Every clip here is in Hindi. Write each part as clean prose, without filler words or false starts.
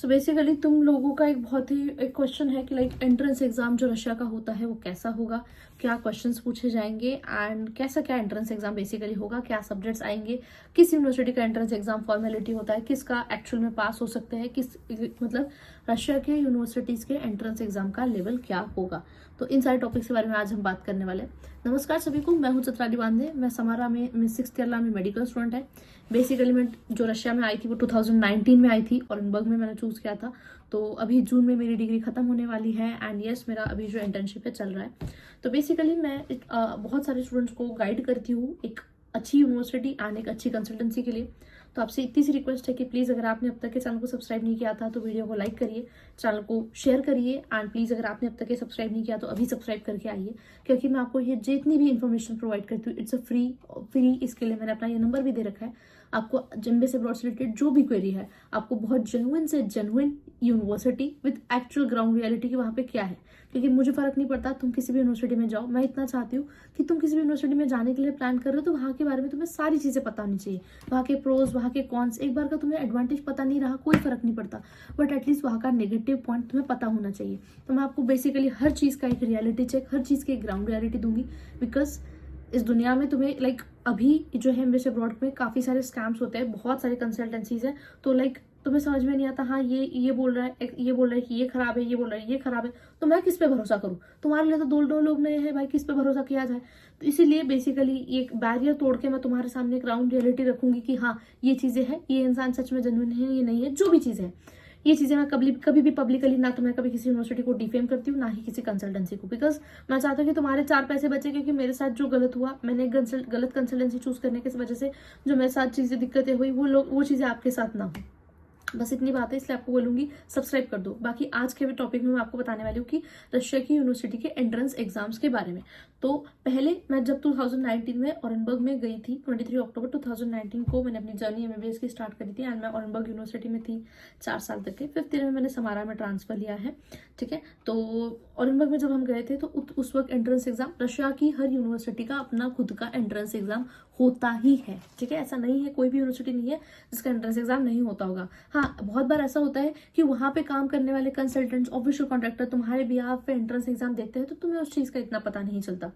सो बेसिकली तुम लोगों का एक बहुत ही एक क्वेश्चन है कि लाइक एंट्रेंस एग्जाम जो रशिया का होता है वो कैसा होगा, क्या क्वेश्चंस पूछे जाएंगे एंड कैसा क्या एंट्रेंस एग्जाम बेसिकली होगा, क्या सब्जेक्ट्स आएंगे, किस यूनिवर्सिटी का एंट्रेंस एग्जाम फॉर्मेलिटी होता है, किसका एक्चुअल में पास हो सकते हैं, किस मतलब रशिया के यूनिवर्सिटीज के एंट्रेंस एग्जाम का लेवल क्या होगा। तो इन सारे टॉपिक्स के बारे में आज हम बात करने वाले हैं। नमस्कार सभी को, मैं हूं चित्राली बांधे। मैं समारा में 6th ईयर में मेडिकल स्टूडेंट है। बेसिकली मैं जो रशिया में आई थी वो 2019 में आई थी, ऑरेनबर्ग में मैंने चूज किया था। तो अभी जून में मेरी डिग्री खत्म होने वाली है एंड यस मेरा अभी जो इंटर्नशिप है चल रहा है। तो बेसिकली मैं बहुत सारे स्टूडेंट्स को गाइड करती हूँ एक अच्छी यूनिवर्सिटी एंड एक अच्छी कंसल्टेंसी के लिए। तो आपसे इतनी सी रिक्वेस्ट है कि प्लीज़ अगर आपने अब तक के चैनल को सब्सक्राइब नहीं किया था तो वीडियो को लाइक करिए, चैनल को शेयर करिए एंड प्लीज़ अगर आपने अब तक के सब्सक्राइब नहीं किया तो अभी सब्सक्राइब करके आइए, क्योंकि मैं आपको ये जितनी भी इन्फॉर्मेशन प्रोवाइड करती हूँ इट्स अ फ्री। इसके लिए मैंने अपना ये नंबर भी दे रखा है। आपको जिम्बे से ब्रॉड से रिलेटेड जो भी क्वेरी है, आपको बहुत जेन्युइन से genuine university with actual ground reality की वहाँ पे क्या है, क्योंकि मुझे फर्क नहीं पड़ता तुम किसी भी यूनिवर्सिटी में जाओ। मैं इतना चाहती हूँ कि तुम किसी भी यूनिवर्सिटी में जाने के लिए प्लान कर रहे हो तो वहाँ के बारे में तुम्हें सारी चीज़ें पता होनी चाहिए, वहाँ के प्रोज, वहाँ के कॉन्स। एक बार का तुम्हें एडवांटेज पता नहीं रहा कोई फर्क नहीं पड़ता, बट एटलीस्ट वहाँ का नेगेटिव पॉइंट तुम्हें पता होना चाहिए। तो मैं आपको बेसिकली हर चीज़ का एक रियलिटी चेक, हर चीज़ की एक ग्राउंड रियलिटी दूंगी, बिकॉज इस दुनिया में तुम्हें लाइक अभी जो है एमबीए अब्रॉड में काफ़ी सारे स्कैम्स होते हैं, बहुत सारे कंसल्टेंसीज हैं। तो लाइक तुम्हें समझ में नहीं आता, हाँ ये बोल रहा है, ये बोल रहा है कि ये खराब है, ये बोल रहा है ये खराब है, तो मैं किस पे भरोसा करूँ? तुम्हारे लिए तो दो लोग नए हैं भाई, किस पे भरोसा किया जाए? तो इसीलिए बेसिकली एक बैरियर तोड़ के मैं तुम्हारे सामने एक ग्राउंड रियलिटी रखूंगी कि हाँ ये चीजें हैं, ये इंसान सच में जेन्युइन है, ये नहीं है, जो भी चीजें हैं ये चीजें मैं कभी भी पब्लिकली, ना तो मैं कभी किसी यूनिवर्सिटी को डिफेम करती हूँ ना ही किसी कंसल्टेंसी को, बिकॉज मैं चाहता हूँ कि तुम्हारे 4 पैसे बचे, क्योंकि मेरे साथ जो गलत हुआ, मैंने गलत कंसल्टेंसी चूज करने की वजह से जो मेरे साथ चीजें दिक्कतें हुई वो चीजें आपके साथ ना हो। बस इतनी बात है, इसलिए आपको बोलूंगी सब्सक्राइब कर दो। बाकी आज के भी टॉपिक में मैं आपको बताने वाली हूँ कि रशिया की यूनिवर्सिटी के एंट्रेंस एग्जाम्स के बारे में। तो पहले मैं जब 2019 में ऑरेनबर्ग में गई थी, 23 अक्टूबर 2019 को मैंने अपनी जर्नी एमबीबीएस की स्टार्ट करी थी एंड मैं ऑरेनबर्ग यूनिवर्सिटी में थी 4 साल तक के। 5th ईयर में मैंने समारा में ट्रांसफर लिया है, ठीक है। तो ऑरेनबर्ग में जब हम गए थे तो उस वक्त एंट्रेंस एग्जाम, रशिया की हर यूनिवर्सिटी का अपना खुद का एंट्रेंस एग्जाम होता ही है, ठीक है। ऐसा नहीं है, कोई भी यूनिवर्सिटी नहीं है जिसका एंट्रेंस एग्जाम नहीं होता होगा। हाँ, बहुत बार ऐसा होता है कि वहाँ पे काम करने वाले कंसल्टेंट्स, ऑफिशियल कॉन्ट्रैक्टर तुम्हारे बिहाफ पे एंट्रेंस एग्जाम देते हैं, तो तुम्हें उस चीज़ का इतना पता नहीं चलता।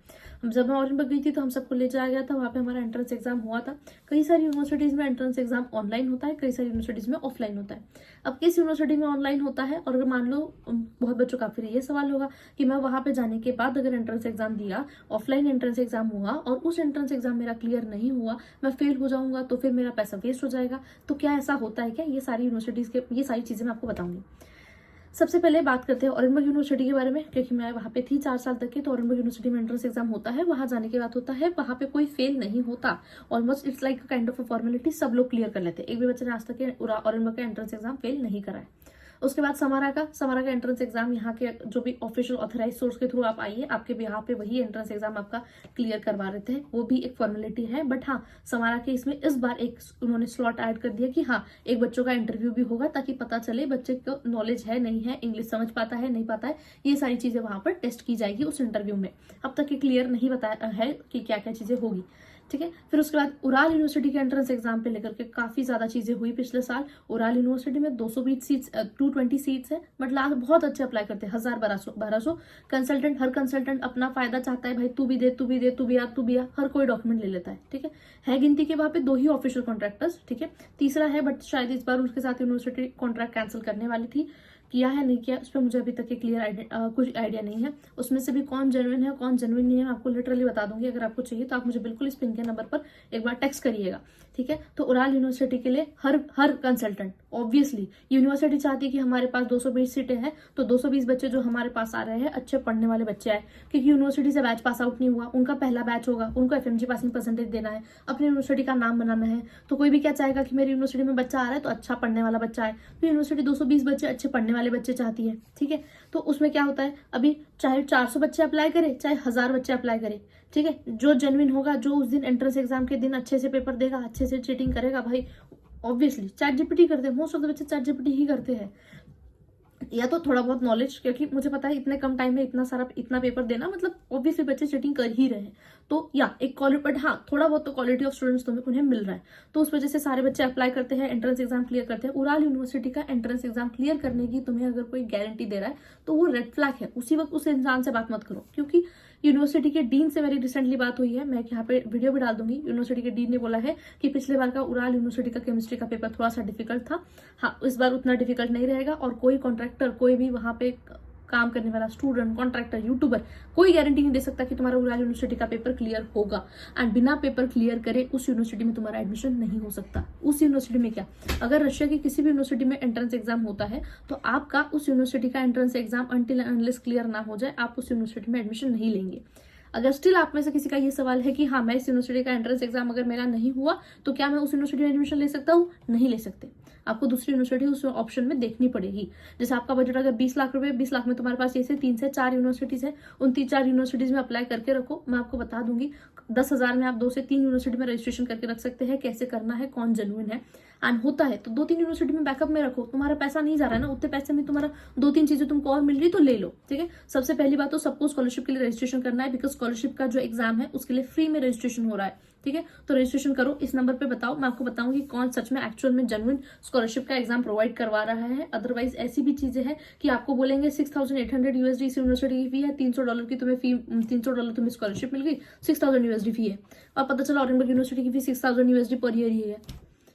जब मैं ऑरेनबर्ग गई थी तो हम सबको ले जाया गया था, वहाँ पे हमारा एंट्रेंस एग्जाम हुआ था। कई सारी यूनिवर्सिटीज में एंट्रेंस एग्जाम ऑनलाइन होता है, कई सारी यूनिवर्सिटीज में ऑफलाइन होता है। अब किस यूनिवर्सिटी में ऑनलाइन होता है, और अगर मान लो बहुत बच्चों का फिर ये सवाल होगा कि मैं वहाँ पे जाने के बाद अगर एंट्रेंस एग्जाम दिया, ऑफलाइन एंट्रेंस एग्जाम हुआ और उस एंट्रेंस एग्जाम मेरा क्लियर नहीं हुआ, मैं फेल हो जाऊंगा तो फिर मेरा पैसा वेस्ट हो जाएगा। तो क्या ऐसा होता है क्या? ये सारी यूनिवर्सिटीज के ये सारी चीजें मैं आपको बताऊंगी। सबसे पहले बात करते हैं ऑरेनबर्ग यूनिवर्सिटी के बारे में, क्योंकि मैं वहाँ पे थी 4 साल तक की। तो ऑरेनबर्ग यूनिवर्सिटी में एंट्रेंस एग्जाम होता है, वहाँ जाने के बाद होता है, वहाँ पे कोई फेल नहीं होता। Almost it's like kind of a formality, सब लोग क्लियर कर लेते हैं। एक भी बच्चे ने आज तक ऑरेनबर्ग का एंट्रेंस एग्जाम फेल नहीं करा है। उसके बाद समारा का एंट्रेंस एग्जाम, यहाँ के जो भी ऑफिशियल ऑथराइज सोर्स के थ्रू आप आइए, आपके यहाँ पे वही एंट्रेंस एग्जाम आपका क्लियर करवा देते हैं, वो भी एक फॉर्मेलिटी है। बट हाँ, समारा के इसमें इस बार एक उन्होंने स्लॉट ऐड कर दिया कि हाँ एक बच्चों का इंटरव्यू भी होगा, ताकि पता चले बच्चे को नॉलेज है नहीं है, इंग्लिश समझ पाता है नहीं पाता है, ये सारी चीजें वहां पर टेस्ट की जाएगी उस इंटरव्यू में। अब तक ये क्लियर नहीं बताया है कि क्या क्या चीजें होगी, ठीक है। फिर उसके बाद उराल यूनिवर्सिटी के एंट्रेंस एग्जाम पे लेकर के काफी ज्यादा चीजें हुई पिछले साल। उराल यूनिवर्सिटी में 220 सीट्स, 220 सीट्स है, बट लास्ट बहुत अच्छे अप्लाई करते हैं, 1000-1200 कंसल्टेंट। हर कंसल्टेंट अपना फायदा चाहता है, भाई तू भी दे, तू भी दे, तू भी आ, हर कोई डॉक्यूमेंट ले लेता है, ठीक है। गिनती के वहां पे 2 ही ऑफिशियल कॉन्ट्रैक्टर्स, ठीक है। तीसरा है बट शायद इस बार उसके साथ यूनिवर्सिटी कॉन्ट्रैक्ट कैंसिल करने वाली थी, किया है नहीं किया उस पर मुझे अभी तक क्लियर कुछ आइडिया नहीं है। उसमें से भी कौन जेन्युइन है कौन जेन्युइन नहीं है मैं आपको लिटरली बता दूंगी। अगर आपको चाहिए तो आप मुझे बिल्कुल इस पिन के नंबर पर एक बार टेक्स्ट करिएगा, ठीक है। तो उराल यूनिवर्सिटी के लिए हर कंसल्टेंट, ऑब्वियसली यूनिवर्सिटी चाहती है कि हमारे पास 220 सीटें हैं, तो 220 बच्चे जो हमारे पास आ रहे हैं अच्छे पढ़ने वाले बच्चे आए, क्योंकि यूनिवर्सिटी से बैच पास आउट नहीं हुआ, उनका पहला बैच होगा, उनको एफएमजी पासिंग परसेंटेज देना है, अपनी यूनिवर्सिटी का नाम बनाना है। तो कोई भी क्या चाहेगा कि मेरी यूनिवर्सिटी में बच्चा आ रहा है तो अच्छा पढ़ने वाला बच्चा आए, तो यूनिवर्सिटी 220 बच्चे अच्छे पढ़ने वाले बच्चे चाहती है, ठीक है। तो उसमें क्या होता है, अभी चाहे 400 बच्चे अप्लाई करे चाहे 1000 बच्चे अप्लाई करे, ठीक है, जो जेन्युइन होगा, जो उस दिन एंट्रेंस एग्जाम के दिन अच्छे से पेपर देगा, अच्छे से चीटिंग करेगा, भाई ऑब्वियसली चैट जीपीटी करते हैं, मोस्ट ऑफ द बच्चे चैट जीपीटी ही करते हैं। या तो थोड़ा बहुत नॉलेज, क्योंकि मुझे पता है इतने कम टाइम में इतना पेपर देना मतलब ऑब्वियसली बच्चे चीटिंग कर ही रहे हैं, तो या एक क्वालिटी, बट हाँ थोड़ा बहुत तो क्वालिटी ऑफ स्टूडेंट्स तुम्हें उन्हें मिल रहा है, तो उस वजह से सारे बच्चे अप्लाई करते हैं, एंट्रेंस एग्जाम क्लियर करते हैं। उराल यूनिवर्सिटी का एंट्रेंस एग्जाम क्लियर करने की तुम्हें अगर कोई गारंटी दे रहा है तो वो रेड फ्लैग है, उसी वक्त उस इंसान से बात मत करो, क्योंकि यूनिवर्सिटी के डीन से मेरी रिसेंटली बात हुई है, मैं यहाँ पे वीडियो भी डाल दूंगी। यूनिवर्सिटी के डीन ने बोला है कि पिछले बार का उराल यूनिवर्सिटी का केमिस्ट्री का पेपर थोड़ा सा डिफिकल्ट था, हाँ इस बार उतना डिफिकल्ट नहीं रहेगा, और कोई कॉन्ट्रैक्टर, कोई भी वहां पे काम करने वाला स्टूडेंट, कॉन्ट्रैक्टर, यूट्यूबर कोई गारंटी नहीं दे सकता कि तुम्हारा उराल यूनिवर्सिटी का पेपर क्लियर होगा। एंड बिना पेपर क्लियर करे उस यूनिवर्सिटी में तुम्हारा एडमिशन नहीं हो सकता। उस यूनिवर्सिटी में क्या, अगर रशिया की किसी भी यूनिवर्सिटी में एंट्रेंस एग्जाम होता है तो आपका उस यूनिवर्सिटी का entrance exam until unless clear ना हो जाए आप उस यूनिवर्सिटी में एडमिशन नहीं लेंगे। अगर स्टिल आप में से किसी का ये सवाल है कि हाँ मैं इस यूनिवर्सिटी का एंट्रेंस एग्जाम अगर मेरा नहीं हुआ तो क्या मैं उस यूनिवर्सिटी में एडमिशन ले सकता हूँ, नहीं ले सकते, आपको दूसरी यूनिवर्सिटी उस ऑप्शन में देखनी पड़ेगी। जैसे आपका बजट अगर 20 लाख रुपए, 20 लाख में तुम्हारे पास जैसे 3 से 4 यूनिवर्सिटीज है, उन 3-4 यूनिवर्सिटीज में अप्लाई करके रखो। मैं आपको बता दूंगी 10,000 में आप 2 से 3 यूनिवर्सिटी में रजिस्ट्रेशन करके रख सकते हैं, कैसे करना है, कौन जेन्युइन है। एंड होता है तो 2-3 यूनिवर्सिटी में बैकअप में रखो, तुम्हारा पैसा नहीं जा रहा है ना, उतने पैसे में तुम्हारा 2-3 चीजें तुमको और मिल रही तो ले लो, ठीक है। सबसे पहली बात तो सबको स्कॉलरशिप के लिए रजिस्ट्रेशन करना है, बिकॉज स्कॉलरशिप का जो एग्जाम है उसके लिए फ्री में रजिस्ट्रेशन हो रहा है, ठीक है। तो रजिस्ट्रेशन करो, इस नंबर पे बताओ, मैं आपको बताऊंगी कौन सच में एक्चुअल में जेन्युइन स्कॉलरशिप का एग्जाम प्रोवाइड करवा रहा है। अदरवाइज ऐसी भी चीजें हैं कि आपको बोलेंगे $6,800 इस यूनिवर्सिटी की फी है, $300 की तुम्हें फी, $300 तुम्हें स्कॉलरशिप मिल गई, $6,000 फी है, और पता चला ऑरेंबर्ग यूनिवर्सिटी की फी $6,000 पर ईयर ही है,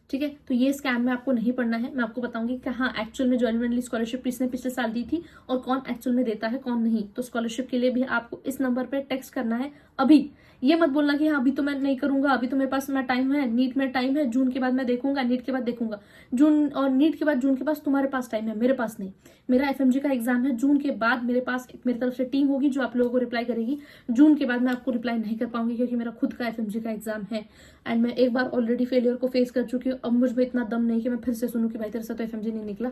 ठीक है। तो ये स्कैम में आपको नहीं पढ़ना है। मैं आपको बताऊंगी कि हाँ एक्चुअल में जेन्युइनली स्कॉलरशिप किसने पिछले साल दी थी और कौन एक्चुअल में देता है कौन नहीं। तो स्कॉलरशिप के लिए भी आपको इस नंबर पे टेक्स्ट करना है अभी। ये मत बोलना कि हाँ अभी तो मैं नहीं करूंगा, अभी तो मेरे पास मैं टाइम है, नीट में टाइम है, जून के बाद मैं देखूंगा, नीट के बाद देखूंगा। जून और नीट के बाद जून के पास तुम्हारे पास टाइम है, मेरे पास नहीं। मेरा एफएमजी का एग्जाम है जून के बाद, मेरे पास मेरी तरफ से टीम होगी जो आप लोगों को रिप्लाई करेगी। जून के बाद मैं आपको रिप्लाई नहीं कर पाऊंगी क्योंकि मेरा खुद का एफएमजी का एग्जाम है, एंड मैं एक बार ऑलरेडी फेलियर को फेस कर चुकी हूँ। अब मुझ में इतना दम नहीं कि मैं फिर से सुनूं कि भाई तेरे से तो एफएमजी नहीं निकला।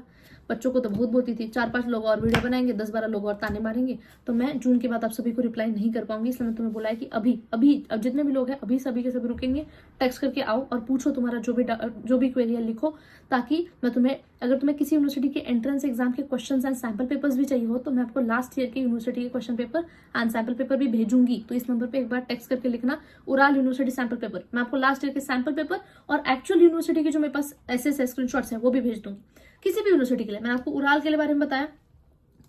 बच्चों को तो बहुत बोलती थी, 4-5 लोग और वीडियो बनाएंगे, 10-12 लोग और ताने मारेंगे, तो मैं जून के बाद आप सभी को रिप्लाई नहीं कर पाऊंगी। इसलिए मैं तुम्हें बोला है कि अभी अब जितने भी लोग हैं अभी सभी के सभी रुकेंगे, टेक्स्ट करके आओ और पूछो, तुम्हारा जो भी क्वेरी है लिखो, ताकि मैं तुम्हें, अगर तुम्हें किसी यूनिवर्सिटी के एंट्रेंस एग्जाम के क्वेश्चंस एंड सैंपल पेपर्स भी चाहिए हो तो मैं आपको लास्ट ईयर के यूनिवर्सिटी के question paper and sample paper भी भेजूंगी। तो इस नंबर पे एक बार टेक्स्ट करके लिखना उराल यूनिवर्सिटी सैंपल पेपर, मैं आपको लास्ट ईयर के सैंपल पेपर और एक्चुअल यूनिवर्सिटी के जो मेरे पास एसएस स्क्रीनशॉट्स है वो भी भेज दूंगी। किसी भी यूनिवर्सिटी के लिए मैंने आपको उराल के बारे में बताया,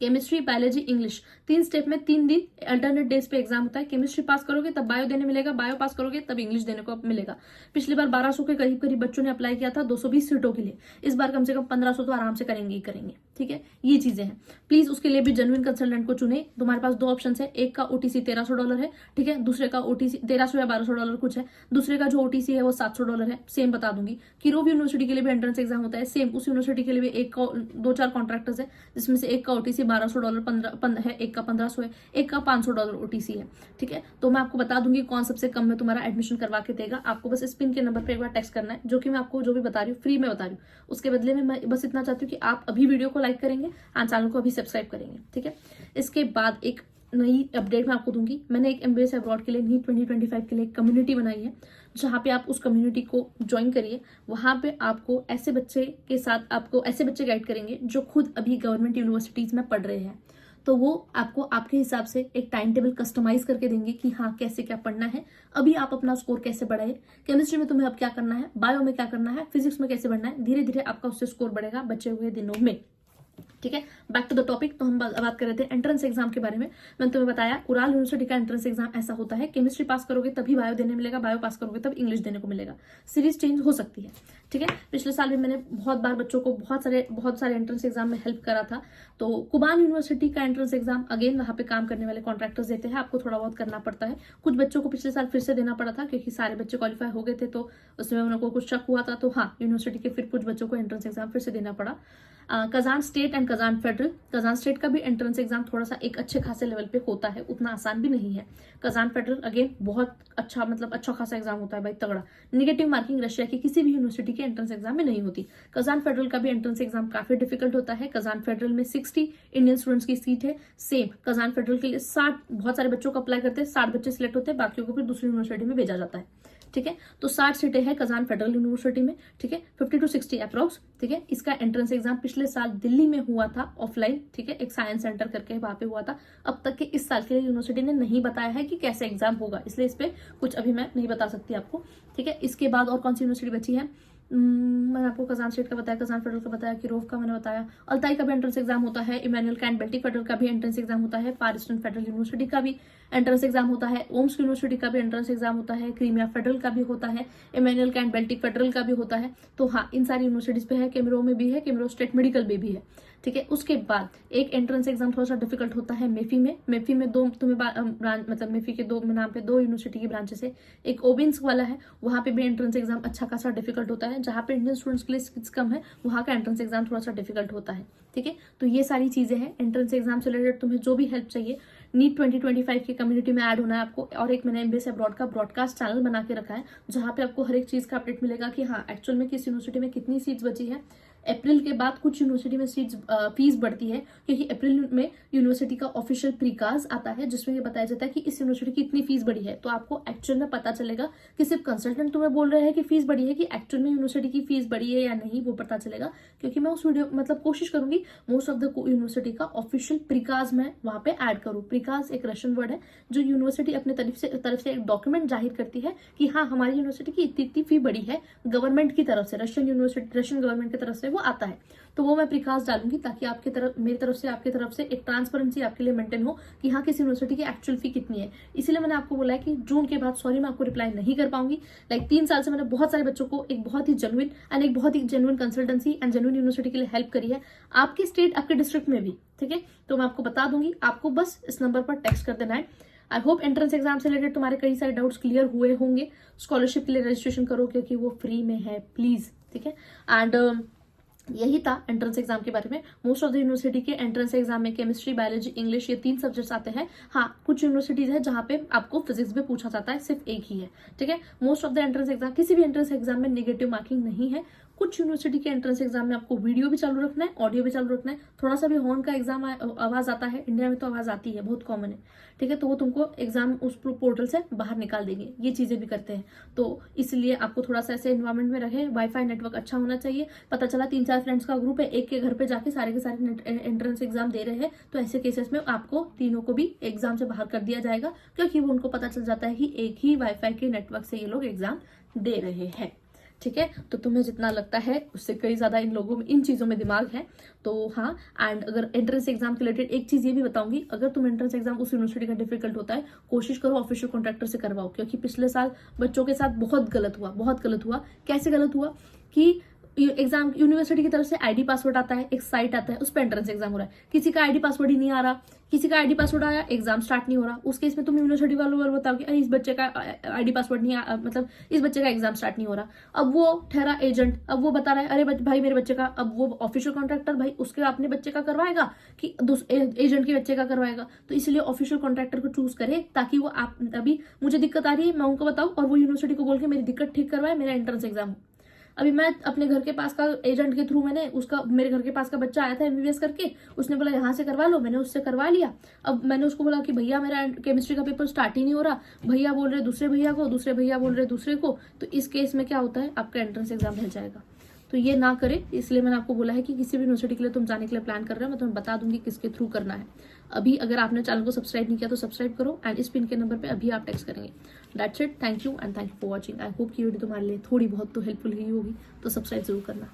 केमिस्ट्री, बायोलॉजी, इंग्लिश 3 स्टेप में 3 दिन अल्टरनेट डेज पे एग्जाम होता है। केमिस्ट्री पास करोगे तब बायो देने मिलेगा, बायो पास करोगे तब इंग्लिश देने को मिलेगा। पिछली बार 1200 के करीब करीब बच्चों ने अप्लाई किया था 220 सीटों के लिए, इस बार कम से कम 1500 तो आराम से करेंगे ही करेंगे, ठीक है। ये चीजें हैं, प्लीज उसके लिए भी जेन्युइन कंसल्टेंट को चुने। तुम्हारे पास 2 ऑप्शन है, एक का ओटीसी $1300 है, ठीक है, दूसरे का ओटीसी 1300 या $1200 कुछ है, दूसरे का जो ओटीसी है वो $700 है। सेम बता दूंगी, किरोव यूनिवर्सिटी के लिए भी एंट्रेंस एग्जाम होता है, सेम उस यूनिवर्सिटी के लिए भी एक 2-4 कॉन्ट्रैक्टर्स है, जिसमें से एक का ओटीसी $1200 है, एक का 1500 है, एक का $500 ओटीसी है, ठीक है। तो मैं आपको बता दूंगी कौन सबसे कम में तुम्हारा एडमिशन करवा के देगा। आपको बस इस पिन के नंबर पर एक बार टेक्स्ट करना है, जो कि मैं आपको जो भी बता रही हूँ फ्री में बता रही हूँ। उसके बदले में मैं बस इतना चाहती हूँ कि आप अभी वीडियो को लाइक करेंगे एंड चैनल को अभी सब्सक्राइब करेंगे, ठीक है। इसके बाद एक नई अपडेट मैं आपको दूंगी, मैंने एक एमबीएस अब्रॉड के लिए नीट 2025 के लिए एक कम्युनिटी बनाई है, जहाँ पे आप उस कम्युनिटी को ज्वाइन करिए। वहां पे आपको ऐसे बच्चे के साथ आपको ऐसे बच्चे गाइड करेंगे जो खुद अभी गवर्नमेंट यूनिवर्सिटीज में पढ़ रहे हैं, तो वो आपको आपके हिसाब से एक टाइम टेबल कस्टमाइज करके देंगे कि हाँ कैसे क्या पढ़ना है, अभी आप अपना स्कोर कैसे बढ़ाए, केमिस्ट्री में तुम्हें अब क्या करना है, बायो में क्या करना है, फिजिक्स में कैसे बढ़ना है, धीरे धीरे आपका उससे स्कोर बढ़ेगा बचे हुए दिनों में, ठीक है। बैक टू द टॉपिक, तो हम बात कर रहे थे एंट्रेंस एग्जाम के बारे में। मैंने तुम्हें बताया उराल यूनिवर्सिटी का एंट्रेंस एग्जाम ऐसा होता है, केमिस्ट्री पास करोगे तभी बायो देने मिलेगा, बायो पास करोगे तब इंग्लिश देने को मिलेगा। सीरीज चेंज हो सकती है, ठीक है। पिछले साल भी मैंने बहुत बार बच्चों को बहुत सारे एंट्रेंस एग्जाम में हेल्प करा था। तो कुबान यूनिवर्सिटी का एंट्रेंस एग्जाम अगेन वहाँ पे काम करने वाले कॉन्ट्रैक्टर्स देते हैं, आपको थोड़ा बहुत करना पड़ता है। कुछ बच्चों को पिछले साल फिर से देना पड़ा था क्योंकि सारे बच्चे क्वालिफाई हो गए थे, तो उसमें उनको कुछ शक हुआ था, तो हाँ यूनिवर्सिटी के फिर कुछ बच्चों को एंट्रेंस एग्जाम फिर से देना पड़ा। Kazan state and Kazan federal, Kazan state का भी एंट्रेंस एग्जाम थोड़ा सा एक अच्छे खासे लेवल पे होता है, उतना आसान भी नहीं है। कजान फेडरल अगेन बहुत अच्छा, मतलब अच्छा खासा एग्जाम होता है भाई, तगड़ा। निगेटिव मार्किंग रशिया की किसी भी यूनिवर्सिटी के एंट्रेंस एग्जाम में नहीं होती। कजान फेडरल का भी एंट्रेंस एग्जाम काफी डिफिकल्ट होता है। कजान फेडरल में 60 इंडियन स्टूडेंट्स की सीट है। सेम कजान फेडरल के लिए 60, बहुत सारे बच्चों को अप्लाई करते हैं, 60 बच्चे सिलेक्ट होते हैं, बाकियों को फिर दूसरी यूनिवर्सिटी में भेजा जाता है। ठीक है। तो 60 सीटें हैं कजान फेडरल यूनिवर्सिटी में, ठीक है, 50 to 60 अप्रॉक्स, ठीक है। इसका एंट्रेंस एग्जाम पिछले साल दिल्ली में हुआ था ऑफलाइन, ठीक है, एक साइंस सेंटर करके वहां पे हुआ था। अब तक के इस साल के लिए यूनिवर्सिटी ने नहीं बताया है कि कैसे एग्जाम होगा, इसलिए इस पे कुछ अभी मैं नहीं बता सकती आपको, ठीक है। इसके बाद और कौन सी यूनिवर्सिटी बची है, मैंने आपको कजान स्टेट का बताया, कजान फेडरल का बताया, किरोव का मैंने बताया, अल्ताई का भी एंट्रेंस एग्जाम होता है, इमानुअल कैंट बेल्टिक फेडरल का भी एंट्रेंस एग्जाम होता है, फार ईस्टर्न फेडरल यूनिवर्सिटी का भी एंट्रेंस एग्जाम होता है, ओम्स यूनिवर्सिटी का भी एंट्रेंस एग्जाम होता है, क्रीमिया फेडरल का भी होता है, इमानुअल कैंट बेल्टिक फेडरल का भी होता है। तो हाँ, इन सारी यूनिवर्सिटीज पे है, केमरो में भी है, केमरो स्टेट मेडिकल में भी है, ठीक है। उसके बाद एक एंट्रेंस एग्जाम थोड़ा सा डिफिकल्ट होता है मेफी में। मेफी में दो तुम्हें ब्रांच, मतलब मेफी के दो नाम पे दो यूनिवर्सिटी की ब्रांचेस है, एक ओबिन्स वाला है, वहां पे भी एंट्रेंस एग्जाम अच्छा खासा डिफिकल्ट होता है। जहां पे इंडियन स्टूडेंट्स के लिए सीट्स कम है, वहां का एंट्रेंस एग्जाम थोड़ा सा डिफिकल्ट होता है, ठीक है। तो ये सारी चीजें हैं एंट्रेंस एग्जाम से रिलेटेड। तुम्हें जो भी हेल्प चाहिए, नीट 2025 की कम्युनिटी में ऐड होना है आपको, और एक मैंने एमबीएस अब्रॉड का ब्रॉडकास्ट चैनल बना के रखा है, जहां पे आपको हर एक चीज का अपडेट मिलेगा कि हाँ एक्चुअल में किस यूनिवर्सिटी में कितनी सीट्स बची है। अप्रैल के बाद कुछ यूनिवर्सिटी में सीट्स फीस बढ़ती है, क्योंकि अप्रैल में यूनिवर्सिटी का ऑफिशियल प्रीकाज आता है, जिसमें ये बताया जाता है कि इस यूनिवर्सिटी की इतनी फीस बढ़ी है। तो आपको एक्चुअल में पता चलेगा कि सिर्फ कंसल्टेंट तुम्हें बोल रहे हैं कि फीस बढ़ी है, कि एक्चुअल में यूनिवर्सिटी की फीस बढ़ी है या नहीं, वो पता चलेगा। क्योंकि मैं उस वीडियो मतलब कोशिश करूंगी मोस्ट ऑफ द यूनिवर्सिटी का ऑफिशियल प्रीकाज मैं वहां पे ऐड करूँ। प्रीकाज एक रशियन वर्ड है, जो यूनिवर्सिटी अपने तरफ से एक डॉक्यूमेंट जाहिर करती है कि हाँ हमारी यूनिवर्सिटी की इतनी फी बढ़ी है, गवर्नमेंट की तरफ से, रशियन गवर्नमेंट की तरफ से वो आता है। तो वो मैं प्रीकास्ट डालूंगी, ताकि आपकी तरफ, मेरी तरफ से, आपकी तरफ से एक ट्रांसपेरेंसी आपके लिए मेंटेन हो कि हाँ किस यूनिवर्सिटी की एक्चुअल फी कितनी है। इसीलिए मैंने आपको बोला है कि जून के बाद सॉरी मैं आपको रिप्लाई नहीं कर पाऊंगी। 3 साल से मैंने बहुत सारे बच्चों को एक बहुत ही genuine consultancy and genuine university के लिए हेल्प करी है, आपके स्टेट, आपके डिस्ट्रिक्ट में भी, ठीक है। तो मैं आपको बता दूंगी, आपको बस इस नंबर पर टेक्स्ट कर देना है। आई होप एंट्रेंस एग्जाम से रिलेटेड तुम्हारे कई सारे डाउट्स क्लियर हुए होंगे। स्कॉलरशिप के लिए रजिस्ट्रेशन करो, क्योंकि वो फ्री में है, प्लीज, ठीक है। एंड यही था एंट्रेंस एग्जाम के बारे में। मोस्ट ऑफ द यूनिवर्सिटी के एंट्रेंस एग्जाम में केमिस्ट्री, बायोलॉजी, इंग्लिश, ये 3 सब्जेक्ट्स आते हैं। हाँ, कुछ यूनिवर्सिटीज है जहां पे आपको फिजिक्स भी पूछा जाता है, सिर्फ एक ही है, ठीक है। Most of the entrance exam, किसी भी एंट्रेंस एग्जाम में नेगेटिव मार्किंग नहीं है। कुछ यूनिवर्सिटी के एंट्रेंस एग्जाम में आपको वीडियो भी चालू रखना है, ऑडियो भी चालू रखना है। थोड़ा सा भी हॉर्न का एग्जाम आवाज आता है, इंडिया में तो आवाज आती है, बहुत कॉमन है, ठीक है। तो वो तुमको एग्जाम उस पोर्टल से बाहर निकाल देंगे, ये चीजें भी करते हैं। तो इसलिए आपको थोड़ा सा ऐसे एनवायरमेंट में रहे, वाईफाई नेटवर्क अच्छा होना चाहिए। पता चला 3-4 फ्रेंड्स का ग्रुप है, एक के घर पे जाके सारे के सारे एंट्रेंस एग्जाम दे रहे हैं, तो ऐसे केसेस में आपको तीनों को भी एग्जाम से बाहर कर दिया जाएगा, क्योंकि वो उनको पता चल जाता है कि एक ही वाईफाई के नेटवर्क से ये लोग एग्जाम दे रहे हैं, ठीक है। तो तुम्हें जितना लगता है उससे कई ज्यादा इन लोगों में, इन चीजों में दिमाग है। तो हाँ, एंड अगर एंट्रेंस एग्जाम के रिलेटेड एक चीज ये भी बताऊंगी, अगर तुम एंट्रेंस एग्जाम उस यूनिवर्सिटी का डिफिकल्ट होता है, कोशिश करो ऑफिशियल कॉन्ट्रैक्टर से करवाओ, क्योंकि पिछले साल बच्चों के साथ बहुत गलत हुआ। कैसे गलत हुआ कि एग्जाम यूनिवर्सिटी की तरफ से आईडी पासवर्ड आता है, एक साइट आता है, उस पर एंट्रेंस एग्जाम हो रहा है, किसी का आईडी पासवर्ड ही नहीं आ रहा, किसी का आईडी पासवर्ड आया, एग्जाम स्टार्ट नहीं हो रहा। उस केस में तुम यूनिवर्सिटी वालों को बताओ कि अरे इस बच्चे का आईडी पासवर्ड नहीं मतलब इस बच्चे का एग्जाम स्टार्ट नहीं हो रहा। अब वो ठहरा एजेंट, अब वो बता रहा है अरे भाई मेरे बच्चे का, अब वो ऑफिशियल कॉन्ट्रैक्टर भाई उसके अपने बच्चे का करवाएगा कि एजेंट के बच्चे का करवाएगा। तो इसलिए ऑफिशियल कॉन्ट्रैक्टर को चूज करे, ताकि वो आप, अभी मुझे दिक्कत आ रही है मैं उनको बताऊं और वो यूनिवर्सिटी को बोल के मेरी दिक्कत ठीक करवाए, मेरा एंट्रेंस एग्जाम। अभी मैं अपने घर के पास का एजेंट के थ्रू, मैंने उसका, मेरे घर के पास का बच्चा आया था एमबीबीएस करके, उसने बोला यहाँ से करवा लो, मैंने उससे करवा लिया। अब मैंने उसको बोला कि भैया मेरा केमिस्ट्री का पेपर स्टार्ट ही नहीं हो रहा, भैया बोल रहे दूसरे भैया को, दूसरे भैया बोल रहे दूसरे को। तो इस केस में क्या होता है, आपका एंट्रेंस एग्जाम रह जाएगा। तो ये ना करे, इसलिए मैंने आपको बोला है कि किसी भी यूनिवर्सिटी के लिए तुम जाने के लिए प्लान कर रहे हो, मैं तुम्हें बता दूंगी किसके थ्रू करना है। अभी अगर आपने चैनल को सब्सक्राइब नहीं किया तो सब्सक्राइब करो, एंड इस पिन के नंबर पे अभी आप टेक्स्ट करेंगे। That's it, thank you and thank you for watching. I hope कि वीडियो तुम्हारे लिए थोड़ी बहुत तो हेल्पफुल ही होगी, तो सब्सक्राइब जरूर करना।